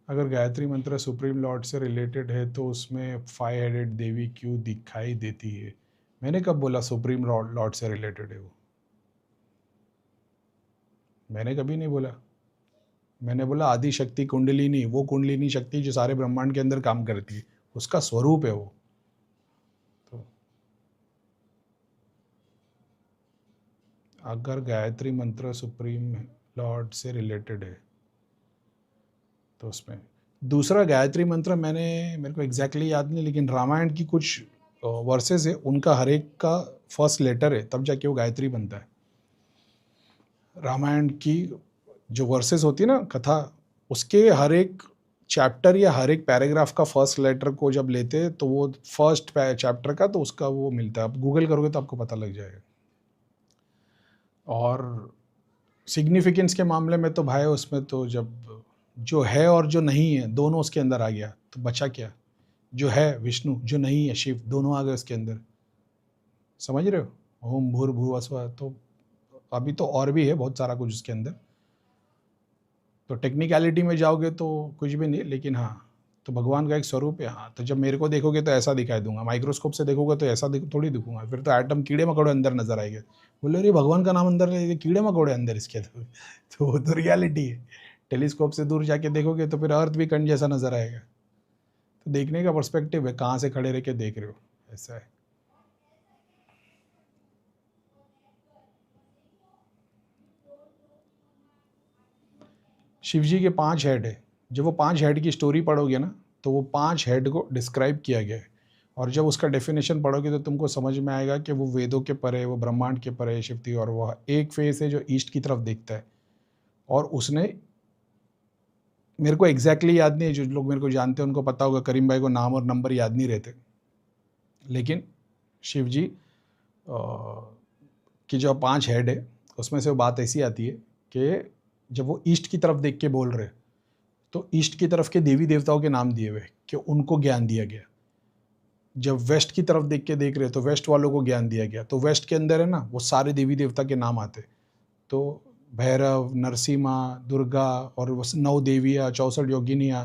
अगर गायत्री मंत्र supreme Lord से रिलेटेड है तो उसमें 5 हेडेड देवी क्यों दिखाई देती है? मैंने कब बोला सुप्रीम लॉर्ड लॉर्ड से रिलेटेड है वो? मैंने कभी नहीं बोला। मैंने बोला आदि शक्ति कुंडलिनी, वो कुंडलिनी शक्ति जो सारे ब्रह्मांड के अंदर काम करती है, उसका स्वरूप है वो। तो अगर गायत्री मंत्र सुप्रीम लॉर्ड से रिलेटेड है तो उसमें दूसरा गायत्री मंत्र मेरे को एग्जैक्टली याद नहीं, लेकिन रामायण की कुछ वर्सेस है, उनका हर एक का फर्स्ट लेटर है, तब जाके वो गायत्री बनता है। रामायण की जो वर्सेस होती है ना कथा, उसके हर एक चैप्टर या हर एक पैराग्राफ का फर्स्ट लेटर को जब लेते हैं तो वो फर्स्ट चैप्टर का तो उसका वो मिलता है। आप गूगल करोगे तो आपको पता लग जाएगा। और सिग्निफिकेंस के मामले में तो भाई उसमें तो जब जो है और जो नहीं है दोनों उसके अंदर आ गया तो बचा क्या? जो है विष्णु, जो नहीं है शिव, दोनों आ गए उसके अंदर। समझ रहे हो? ओम भूर्भुवः स्वः। तो अभी तो और भी है बहुत सारा कुछ उसके अंदर। तो टेक्निकलिटी में जाओगे तो कुछ भी नहीं, लेकिन हाँ, तो भगवान का एक स्वरूप है। हाँ, तो जब मेरे को देखोगे तो ऐसा दिखाई दूंगा, माइक्रोस्कोप से देखोगे तो ऐसा थोड़ी दिखूंगा, फिर तो एटम कीड़े मकोड़े अंदर नजर आएंगे। बोले अरे भगवान का नाम अंदर ले, कीड़े मकोड़े अंदर इसके तो वो तो रियलिटी है। टेलीस्कोप से दूर जाके देखोगे तो फिर अर्थ भी कण जैसा नजर आएगा। तो देखने का पर्सपेक्टिव है, कहाँ से खड़े रह के देख रहे हो, ऐसा है। शिव जी के 5 हेड है। जब वो 5 हेड की स्टोरी पढ़ोगे ना तो वो 5 हेड को डिस्क्राइब किया गया है। और जब उसका डेफिनेशन पढ़ोगे तो तुमको समझ में आएगा कि वो वेदों के परे, वो ब्रह्मांड के परे है शिवती। और वो एक फेस है जो ईस्ट की तरफ देखता है। और उसने, मेरे को एग्जैक्टली याद नहीं है, जो लोग मेरे को जानते हैं उनको पता होगा, करीम भाई को नाम और नंबर याद नहीं रहते, लेकिन शिव जी की जो 5 हेड है उसमें से वो बात ऐसी आती है कि जब वो ईस्ट की तरफ देख के बोल रहे, तो ईस्ट की तरफ के देवी देवताओं के नाम दिए हुए कि उनको ज्ञान दिया गया। जब वेस्ट की तरफ देख के देख रहे तो वेस्ट वालों को ज्ञान दिया गया। तो वेस्ट के अंदर है ना वो सारे देवी देवता के नाम आते। तो भैरव, नरसिम्हा, दुर्गा और वो 9 देवियाँ, 64 योगिनियाँ।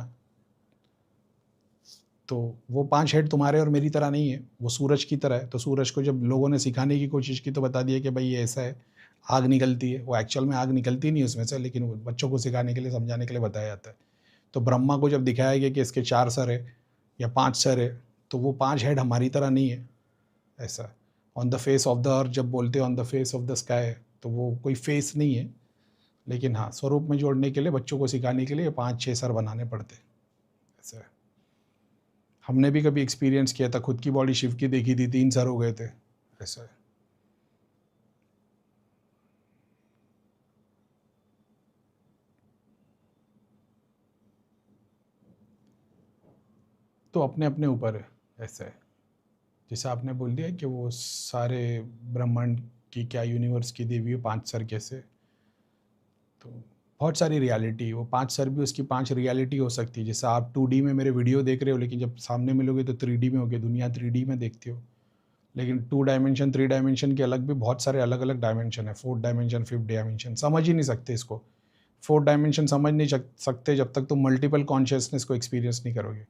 तो वो 5 हेड तुम्हारे और मेरी तरह नहीं है, वो सूरज की तरह है। तो सूरज को जब लोगों ने सिखाने की कोशिश की तो बता दिया कि भाई ये ऐसा है, आग निकलती है। वो एक्चुअल में आग निकलती नहीं उसमें से, लेकिन वो बच्चों को सिखाने के लिए, समझाने के लिए बताया जाता है। तो ब्रह्मा को जब दिखाया गया कि इसके 4 सर है या 5 सर है, तो वो 5 हेड हमारी तरह नहीं है ऐसा। On the face of the earth जब बोलते हैं on the face of the sky, तो वो कोई फेस नहीं है, लेकिन हाँ स्वरूप में जोड़ने के लिए, बच्चों को सिखाने के लिए 5-6 सर बनाने पड़ते ऐसा है। हमने भी कभी एक्सपीरियंस किया था, खुद की बॉडी शिव की देखी थी, 3 सर हो गए थे ऐसा है। तो अपने अपने ऊपर है ऐसा है। जैसे आपने बोल दिया कि वो सारे ब्रह्मांड की क्या यूनिवर्स की देवी है 5 सर कैसे, तो बहुत सारी रियलिटी, वो 5 सर भी उसकी 5 रियलिटी हो सकती है। जैसे आप 2D में मेरे वीडियो देख रहे हो, लेकिन जब सामने मिलोगे तो 3D में होगे, दुनिया 3D में देखते हो। लेकिन 2 डायमेंशन 3 डायमेंशन के अलग भी बहुत सारे अलग अलग डायमेंशन है, 4 डायमेंशन 5 डायमेंशन, समझ ही नहीं सकते इसको। 4 डायमेंशन समझ नहीं सकते जब तक तुम मल्टीपल कॉन्शियसनेस को एक्सपीरियंस नहीं करोगे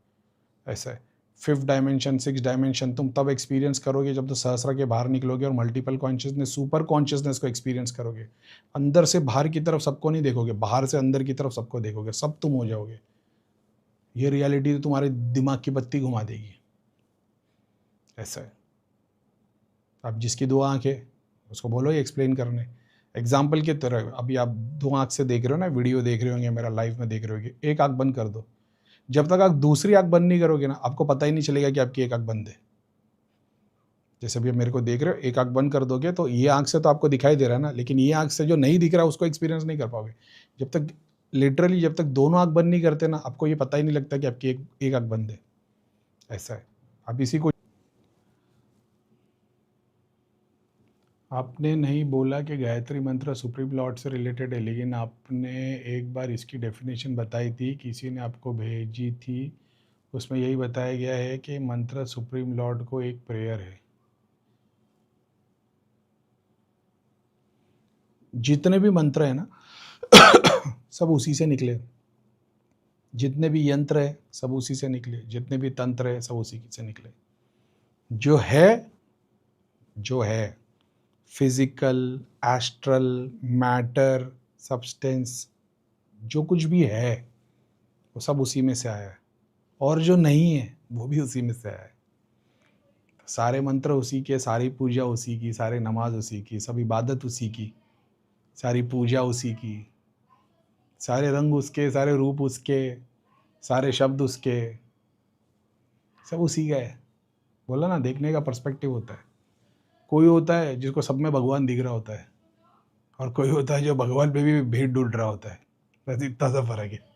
ऐसा है। 5 डायमेंशन 6 डायमेंशन तुम तब एक्सपीरियंस करोगे जब तो सहस्रा के बाहर निकलोगे और मल्टीपल कॉन्शियसनेस, सुपर कॉन्शियसनेस को एक्सपीरियंस करोगे। अंदर से बाहर की तरफ सबको नहीं देखोगे, बाहर से अंदर की तरफ सबको देखोगे, सब तुम हो जाओगे। ये रियलिटी तो तुम्हारे दिमाग की बत्ती घुमा देगी ऐसा है। अब जिसकी 2 आँख है उसको बोलो ये एक्सप्लेन करने, एग्जाम्पल की तरह। अभी आप 2 आँख से देख रहे हो ना, वीडियो देख रहे होंगे, मेरा लाइव में देख रहे होंगे, एक आँख बंद कर दो। जब तक आप दूसरी आँख बंद नहीं करोगे ना, आपको पता ही नहीं चलेगा कि आपकी एक आँख बंद है। जैसे अभी मेरे को देख रहे हो, एक आँख बंद कर दोगे तो ये आँख से तो आपको दिखाई दे रहा है ना, लेकिन ये आँख से जो नहीं दिख रहा है उसको एक्सपीरियंस नहीं कर पाओगे। जब तक लिटरली, जब तक दोनों आँख बंद नहीं करते ना, आपको ये पता ही नहीं लगता कि आपकी एक आँख बंद है ऐसा है। अब इसी को आपने नहीं बोला कि गायत्री मंत्र सुप्रीम लॉर्ड से रिलेटेड है, लेकिन आपने एक बार इसकी डेफिनेशन बताई थी, किसी ने आपको भेजी थी, उसमें यही बताया गया है कि मंत्र सुप्रीम लॉर्ड को एक प्रेयर है। जितने भी मंत्र हैं ना सब उसी से निकले। जितने भी यंत्र है सब उसी से निकले, जितने भी तंत्र है सब उसी से निकले। जो है फिजिकल, एस्ट्रल, मैटर, सब्सटेंस, जो कुछ भी है वो सब उसी में से आया है, और जो नहीं है वो भी उसी में से आया है। सारे मंत्र उसी के, सारी पूजा उसी की, सारे नमाज उसी की, सब इबादत उसी की, सारी पूजा उसी की, सारे रंग उसके, सारे रूप उसके, सारे शब्द उसके, सब उसी का है। बोला ना, देखने का पर्सपेक्टिव होता है। कोई होता है जिसको सब में भगवान दिख रहा होता है, और कोई होता है जो भगवान पे भी भेंट ढूंढ रहा होता है। बस इतना सा फर्क है।